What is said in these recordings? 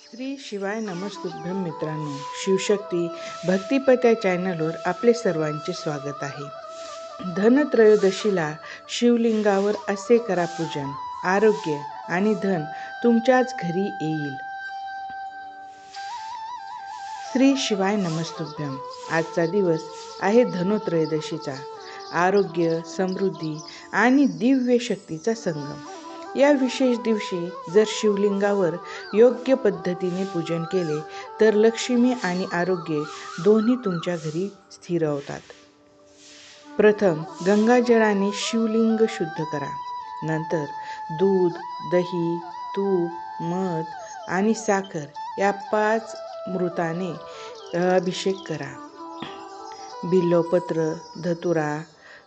श्री शिवाय नमस्तुभ्यं मित्रांनो, शिवशक्ती भक्तिपथ या चॅनलवर आपले सर्वांचे स्वागत आहे. धनत्रयोदशीला शिवलिंगावर असे करा पूजन, आरोग्य आणि धन तुमच्याच घरी येईल. श्री शिवाय नमस्तुभ्यं. आजचा दिवस आहे धनत्रयोदशीचा. आरोग्य, समृद्धी आणि दिव्य शक्तीचा संगम. या विशेष दिवशी जर शिवलिंगावर योग्य पद्धतीने पूजन केले तर लक्ष्मी आणि आरोग्य दोन्ही तुमच्या घरी स्थिर होतात. प्रथम गंगाजळाने शिवलिंग शुद्ध करा. नंतर दूध, दही, तूप, मध आणि साखर या 5 मृताने अभिषेक करा. बिल्वपत्र, धतुरा,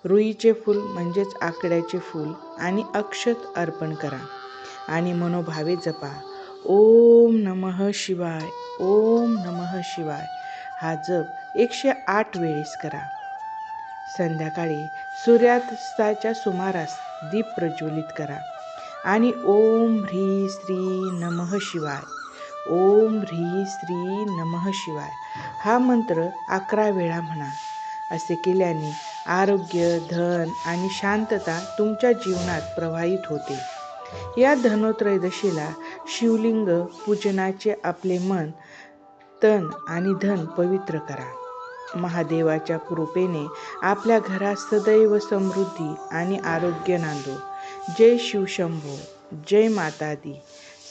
रुईचे फूल म्हणजेच आकड्याचे फूल आणि अक्षत अर्पण करा आणि मनोभावे जपा. ओम नमः शिवाय, ओम नमः शिवाय हा जप 108 वेळेस करा. संध्याकाळी सूर्यास्ताच्या सुमारास दीप प्रज्वलित करा आणि ओम ह्री श्री नमः शिवाय, ओम ह्री श्री नमः शिवाय हा मंत्र 11 वेळा म्हणा. असे केल्याने आरोग्य, धन आणि शांतता तुमच्या जीवनात प्रवाहित होते. या धनत्रयोदशीला शिवलिंग पूजनाचे आपले मन, तन आणि धन पवित्र करा. महादेवाच्या कृपेने आपल्या घरात सदैव समृद्धी आणि आरोग्य नांदो. जय शिवशंभो, जय माता दी.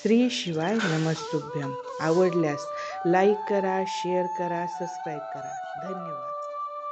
श्री शिवाय नमस्तुभ्यं. आवडल्यास लाईक करा, शेअर करा, सबस्क्राईब करा. धन्यवाद.